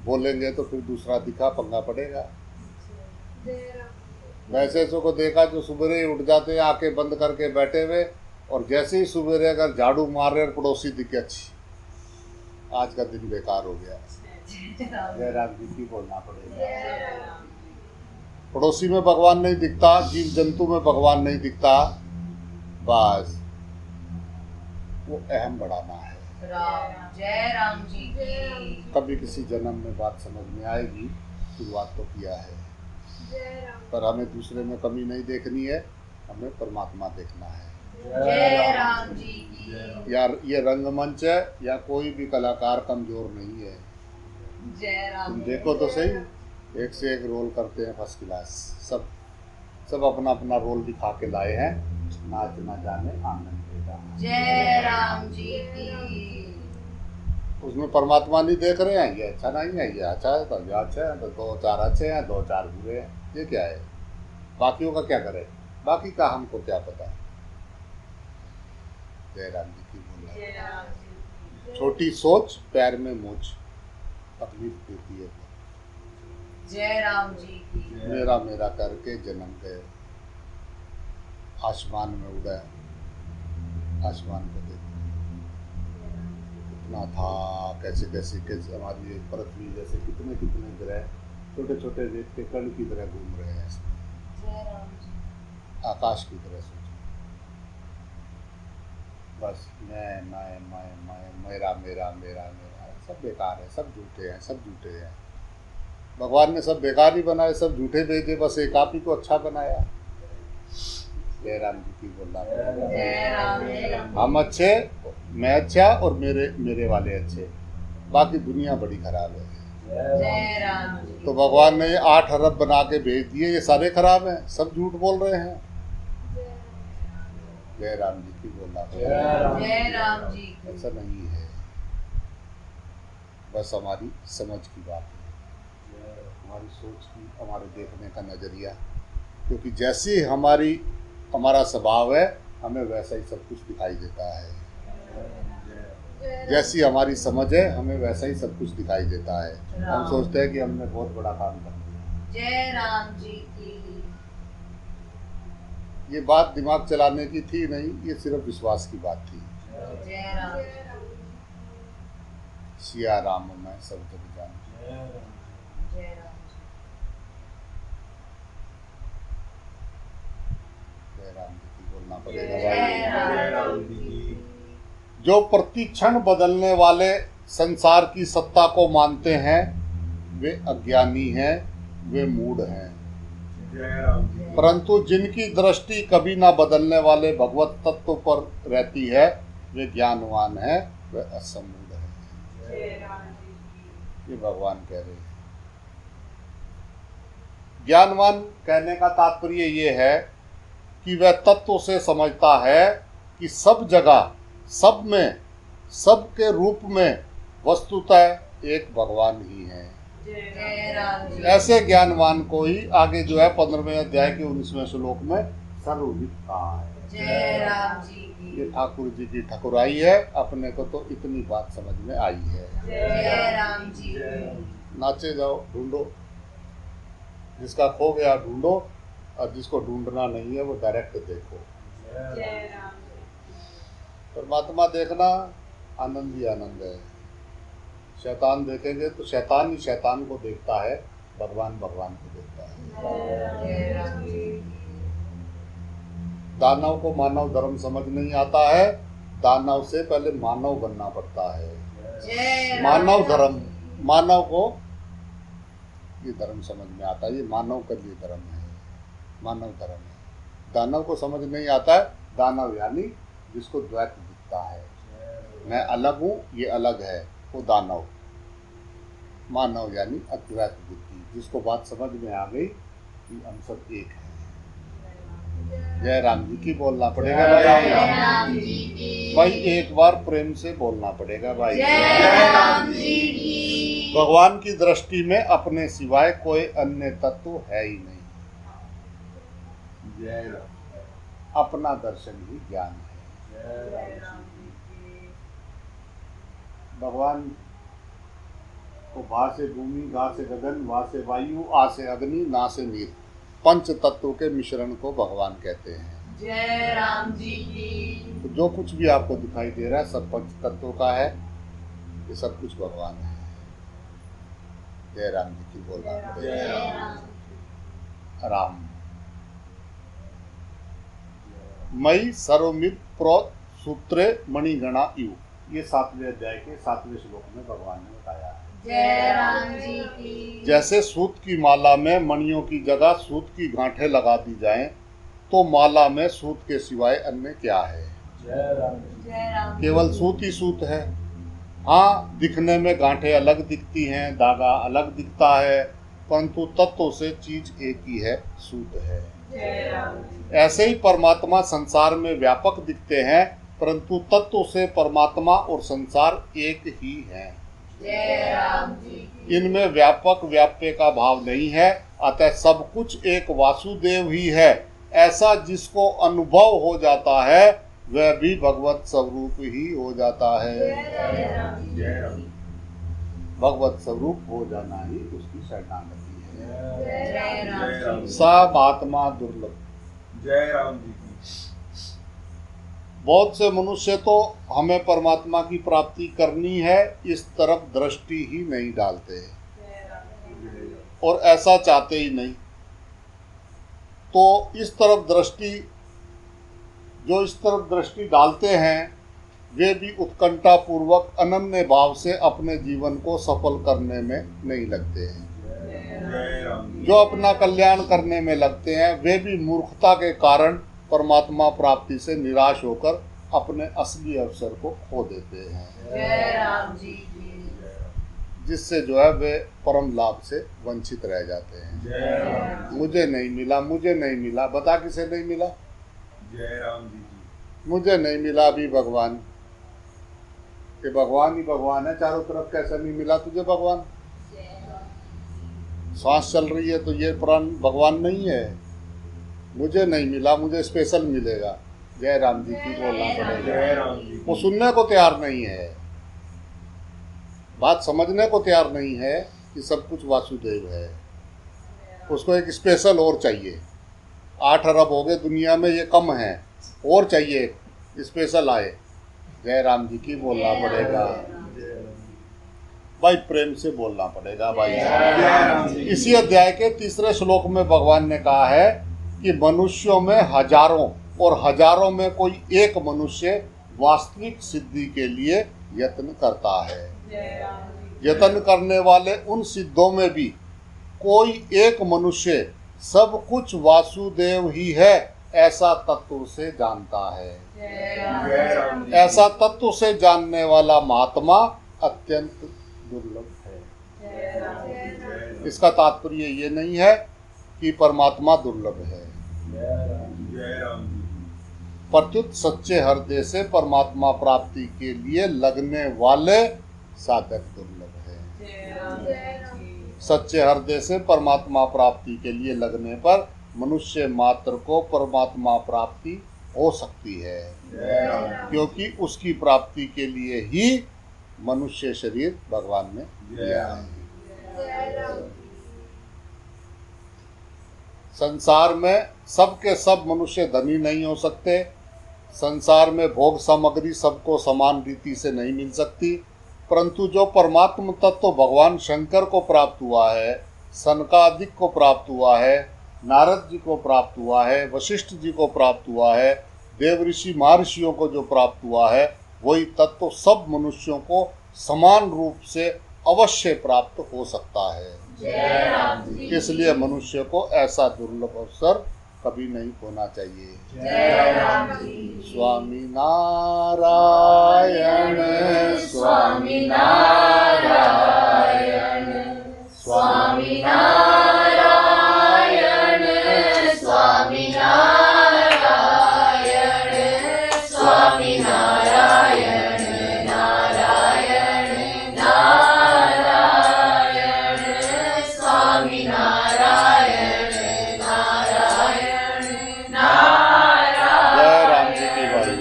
बोलेंगे तो फिर दूसरा दिखा पंगा पड़ेगा। वैसे को देखा जो सुबह ही उठ जाते हैं आंखें बंद करके बैठे हुए, और जैसे ही सुबह अगर झाड़ू मार रहे और पड़ोसी दिखे, अच्छी आज का दिन बेकार हो गया। जय राम जी की बोलना पड़ेगा। पड़ोसी में भगवान नहीं दिखता, जीव जंतु में भगवान नहीं दिखता, बस वो अहम बढ़ाना है। राम जय राम जी की। कभी किसी जन्म में बात समझ में आएगी, शुरुआत तो किया है, पर हमें दूसरे में कमी नहीं देखनी है, हमें परमात्मा देखना है। जय राम जी की। यार ये रंगमंच है, या कोई भी कलाकार कमजोर नहीं है। जय राम। तुम देखो तो सही, एक से एक रोल करते हैं फर्स्ट क्लास। सब अपना अपना रोल दिखा के लाए हैं। नाच ना जाने आनंद देगा। जय राम जी की। उसमें परमात्मा नहीं देख रहे हैं, ये अच्छा नहीं है, ये अच्छा है तो ये अच्छा है, तो 2-4 अच्छे हैं, 2-4 बुरे हैं, ये क्या है? बाकियों का क्या करें? बाकी का हमको क्या पता। जय राम जी की बोल जय राम जी की। छोटी सोच पैर में मोच, तकलीफ देती है। जय राम जी की। मेरा मेरा करके जन्म गए, आसमान में उड़ा, आसमान को देखो कितना था, कैसे कैसे कैसे हमारी ये पृथ्वी जैसे कितने कितने ग्रह छोटे छोटे रेत के कण की तरह घूम रहे हैं इसमें। जय राम जी। आकाश की तरह सोचो, बस मैं मेरा मेरा मेरा मेरा, सब बेकार है, सब झूठे हैं, सब झूठे हैं। भगवान ने सब बेकार ही बनाए, सब झूठे भेजे, बस एक आप ही को अच्छा बनाया। जय राम जी की बोलना। जय राम जय राम। हम अच्छे, मैं अच्छा और मेरे वाले अच्छे, बाकी दुनिया बड़ी खराब है। जय राम जी। तो भगवान ने 8 अरब बना के भेज दिए, ये सारे खराब हैं, सब झूठ बोल रहे हैं। जय राम जी की बोलना। जय राम जी की। ऐसा नहीं है, बस हमारी समझ की बात है, हमारी सोच की, हमारे देखने का नज़रिया। क्योंकि जैसी हमारा स्वभाव है, हमें वैसा ही सब कुछ दिखाई देता है। जैसी हमारी समझ है, हमें वैसा ही सब कुछ दिखाई देता है। हम सोचते हैं कि हमने बहुत बड़ा काम कर दिया। जय राम जी की। ये बात दिमाग चलाने की थी नहीं, ये सिर्फ विश्वास की बात थी। जय राम सिया राम मैं सब जग जान। जय राम जय राम जय राम जी की बोलना जय पड़ेगा भाई। जय राम जी की जो प्रतिक्षण बदलने वाले संसार की सत्ता को मानते हैं वे अज्ञानी हैं, वे मूढ़ हैं। जय राम जी की परंतु जिनकी दृष्टि कभी ना बदलने वाले भगवत तत्व पर रहती है वे ज्ञानवान हैं, वे असमूढ़ हैं। जय राम जी की ये भगवान कह रहे हैं। ज्ञानवान कहने का तात्पर्य ये है कि वह तत्व से समझता है कि सब जगह, सब में, सबके रूप में वस्तुतः एक भगवान ही है। जय राम जी ऐसे ज्ञानवान को ही आगे जो है 15वें अध्याय के 19वें श्लोक में सर्वविद कहा है। जय राम जी ये की ठाकुर जी की ठकुराई है। अपने को तो इतनी बात समझ में आई है। जय राम जी जय राम की जी नाचे जाओ, ढूंढो, जिसका खो गया ढूंढो, और जिसको ढूंढना नहीं है वो डायरेक्ट देखो। जय राम परमात्मा देखना आनंद ही आनंद है। शैतान देखेंगे तो शैतान ही शैतान को देखता है, भगवान भगवान को देखता है। जय राम जी दानव को मानव धर्म समझ नहीं आता है, दानव से पहले मानव बनना पड़ता है। जय राम मानव जी धर्म, मानव को ये धर्म समझ में आता है, ये मानव का लिए धर्म है, मानव धर्म है। दानव को समझ नहीं आता है। दानव यानी जिसको द्वैत दिखता है, मैं अलग हूँ ये अलग है, वो दानव। मानव यानी अद्वैत बुद्धि, जिसको बात समझ में आ गई कि हम सब एक हैं। जय राम जी की बोलना पड़ेगा जय भाई। राम जी की भाई एक बार प्रेम से बोलना पड़ेगा भाई। जय राम जी की भगवान की दृष्टि में अपने सिवाय कोई अन्य तत्व है ही नहीं। जय राम अपना दर्शन ही ज्ञान है। जय राम जी भगवान को भा से भूमि, गा से गगन, वा से वायु, आ से अग्नि, ना से नीर, पंच तत्वों के मिश्रण को भगवान कहते हैं। जय राम जी की तो जो कुछ भी आपको दिखाई दे रहा है सब पंच तत्वों का है, ये सब कुछ भगवान है। जय राम जी की बोलना जय पड़ेगा। राम राम मई सर्वमित प्रोत सूत्रे मणिगणा यु, ये 7वें अध्याय के 7वें श्लोक में भगवान ने बताया है। जय राम जी की जैसे सूत की माला में मणियों की जगह सूत की गांठें लगा दी जाएं, तो माला में सूत के सिवाय अन्य क्या है? जय राम जी जय राम जी केवल सूत ही सूत है। हाँ, दिखने में गांठें अलग दिखती हैं, धागा अलग दिखता है, परंतु तत्व से चीज एक ही है, सूत है। जय राम जी ऐसे ही परमात्मा संसार में व्यापक दिखते हैं, परंतु तत्व से परमात्मा और संसार एक ही है। जय राम जी की इनमें व्यापक व्याप्य का भाव नहीं है, अतः सब कुछ एक वासुदेव ही है। ऐसा जिसको अनुभव हो जाता है वह भी भगवत स्वरूप ही हो जाता है। जय राम जी जय राम भगवत स्वरूप हो जाना ही उसकी शरणागति है। जय राम जी सब आत्मा दुर्लभ। जय राम जी की बहुत से मनुष्य तो हमें परमात्मा की प्राप्ति करनी है इस तरफ दृष्टि ही नहीं डालते और ऐसा चाहते ही नहीं। तो इस तरफ दृष्टि, जो इस तरफ दृष्टि डालते हैं वे भी उत्कंठा पूर्वक अनन्य भाव से अपने जीवन को सफल करने में नहीं लगते हैं। जय राम जी जो अपना कल्याण करने में लगते हैं वे भी मूर्खता के कारण परमात्मा प्राप्ति से निराश होकर अपने असली अवसर को खो देते हैं, जय राम जी की जिससे जो है वे परम लाभ से वंचित रह जाते हैं। जय राम मुझे नहीं मिला, मुझे नहीं मिला, बता किसे नहीं मिला? जय राम जी की मुझे नहीं मिला अभी भगवान, कि भगवान ही भगवान है चारों तरफ, कैसे नहीं मिला तुझे भगवान? सांस चल रही है तो ये प्राण भगवान नहीं है। मुझे नहीं मिला, मुझे स्पेशल मिलेगा। जय राम जी की बोलना पड़ेगा। जय राम जी वो सुनने को तैयार नहीं है, बात समझने को तैयार नहीं है कि सब कुछ वासुदेव है। उसको एक स्पेशल और चाहिए। 8 अरब हो गए दुनिया में, ये कम है, और चाहिए स्पेशल आए। जय राम जी की बोलना पड़ेगा भाई, प्रेम से बोलना पड़ेगा भाई। इसी अध्याय के 3रे श्लोक में भगवान ने कहा है कि मनुष्यों में हजारों और हजारों में कोई एक मनुष्य वास्तविक सिद्धि के लिए यत्न करता है। यत्न करने वाले उन सिद्धों में भी कोई एक मनुष्य सब कुछ वासुदेव ही है ऐसा तत्व से जानता है। ऐसा तत्व से जानने वाला महात्मा अत्यंत दुर्लभ है। इसका तात्पर्य ये नहीं है कि परमात्मा दुर्लभ है, प्रत्युत सच्चे हृदय से परमात्मा प्राप्ति के लिए लगने वाले साधक दुर्लभ है। सच्चे हृदय से परमात्मा प्राप्ति के लिए लगने पर मनुष्य मात्र को परमात्मा प्राप्ति हो सकती है, क्योंकि उसकी प्राप्ति के लिए ही मनुष्य शरीर भगवान ने दिया है। संसार में सबके सब मनुष्य धनी नहीं हो सकते। संसार में भोग सामग्री सबको समान रीति से नहीं मिल सकती, परंतु जो परमात्म तत्व भगवान शंकर को प्राप्त हुआ है, सनकादिक को प्राप्त हुआ है, नारद जी को प्राप्त हुआ है, वशिष्ठ जी को प्राप्त हुआ है, देव ऋषि महर्षियों को जो प्राप्त हुआ है, वही तत्व सब मनुष्यों को समान रूप से अवश्य प्राप्त हो सकता है। इसलिए मनुष्य को ऐसा दुर्लभ अवसर कभी नहीं होना चाहिए। स्वामी नारायण स्वामी नारायण स्वामी नारायण स्वामी नारायण स्वामी नारायण नारायण नारायण स्वामी नारायण नारायण नारायण। जय राम जी की भाई।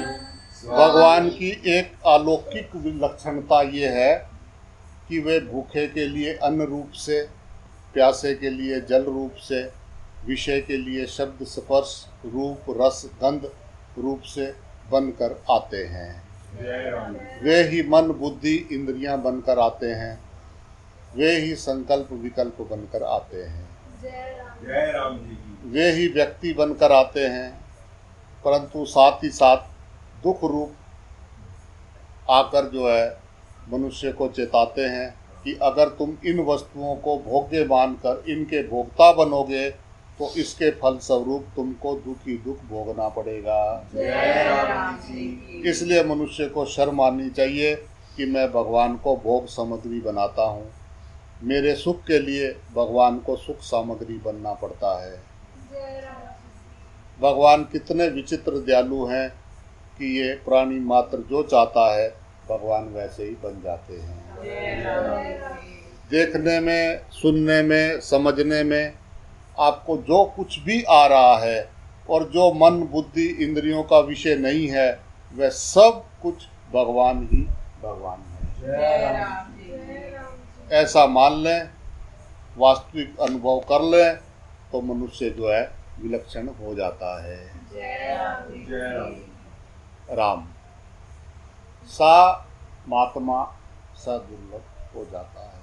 भगवान की एक अलौकिक विलक्षणता ये है कि वे भूखे के लिए अन्न रूप से, प्यासे के लिए जल रूप से, विषय के लिए शब्द स्पर्श रूप रस गंध रूप से बनकर आते हैं। वे ही मन बुद्धि इंद्रियां बनकर आते हैं, वे ही संकल्प विकल्प बनकर आते हैं, जय राम जी की। वे ही व्यक्ति बनकर आते हैं, परंतु साथ ही साथ दुख रूप आकर जो है मनुष्य को चेताते हैं कि अगर तुम इन वस्तुओं को भोग्य मानकर इनके भोक्ता बनोगे तो इसके फल स्वरूप तुमको दुख ही दुख भोगना पड़ेगा। इसलिए मनुष्य को शर्म आनी चाहिए कि मैं भगवान को भोग सामग्री बनाता हूँ। मेरे सुख के लिए भगवान को सुख सामग्री बनना पड़ता है। भगवान कितने विचित्र दयालु हैं कि ये प्राणी मात्र जो चाहता है भगवान वैसे ही बन जाते हैं। देखने में, सुनने में, समझने में आपको जो कुछ भी आ रहा है और जो मन बुद्धि इंद्रियों का विषय नहीं है, वह सब कुछ भगवान ही भगवान है। ऐसा मान लें, वास्तविक अनुभव कर लें तो मनुष्य जो है विलक्षण हो जाता है। राम सा महात्मा सा दुर्लभ हो जाता है।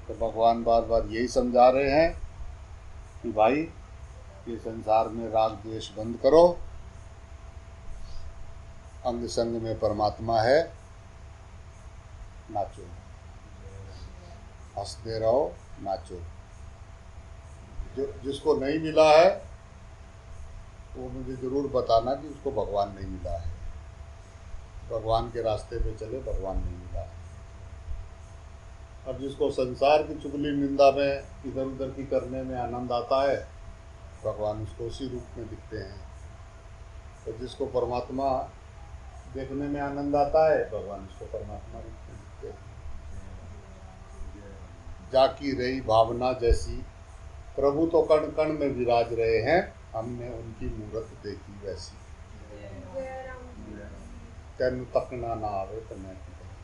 तो भगवान बार बार यही समझा रहे हैं कि भाई ये संसार में राग द्वेष बंद करो, अंग संग में परमात्मा है, नाचो, हंसते रहो, नाचो। जो जिसको नहीं मिला है वो मुझे ज़रूर बताना कि उसको भगवान नहीं मिला है। भगवान के रास्ते पे चले, भगवान नहीं मिला है। अब जिसको संसार की चुगली निंदा में इधर उधर की करने में आनंद आता है, भगवान उसको उसी रूप में दिखते हैं। तो जिसको परमात्मा देखने में आनंद आता है, भगवान उसको परमात्मा रूप में दिखते हैं। जाकी रही भावना जैसी, प्रभु तो कण कण में विराज रहे हैं, हमने उनकी मूरत देखी वैसी। तेन तकना ना आवे तो मैं की कहूं।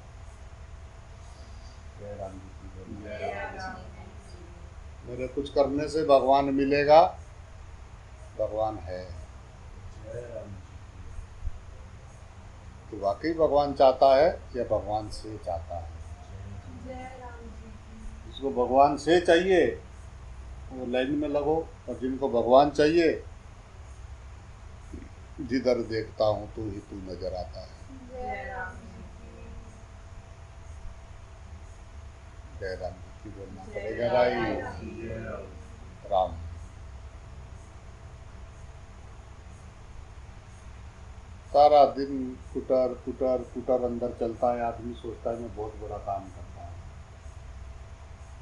मेरे कुछ करने से भगवान मिलेगा भगवान है, जय राम जी कि वाकई भगवान चाहता है या भगवान से चाहता है। जिसको भगवान से चाहिए वो लाइन में लगो, और जिनको भगवान चाहिए जिधर देखता हूँ तू ही तू नजर आता है। जय राम जी की। जय राम जी की बोलना जय पड़ेगा राम भाई। जी। जय राम राम। सारा दिन कुटर कुटर कुटर अंदर चलता है, आदमी सोचता है मैं बहुत बड़ा काम करता हूँ।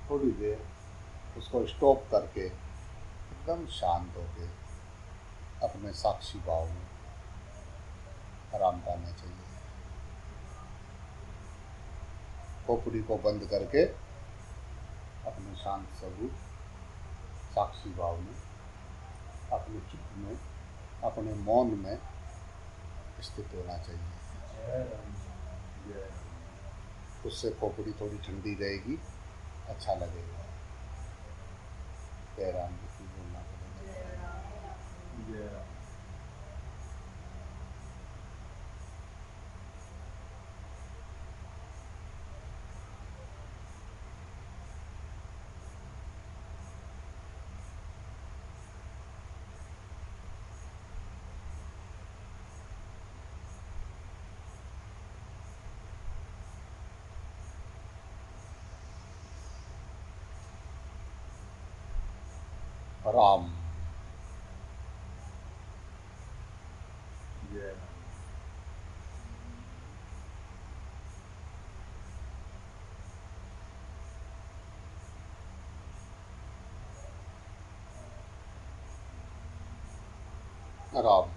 थोड़ी देर उसको स्टॉप करके एकदम शांत होके अपने साक्षी भाव में आराम पाना चाहिए। खोपड़ी को बंद करके अपने शांत स्वरूप साक्षी भाव में, अपने चित्त में, अपने मौन में स्थित होना चाहिए। जय राम जी जय राम उससे खोपड़ी थोड़ी ठंडी रहेगी, अच्छा लगेगा। जय राम जी की बोलना पड़ेगा। जय राम। जय राम राम। जय राम राम।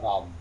राम।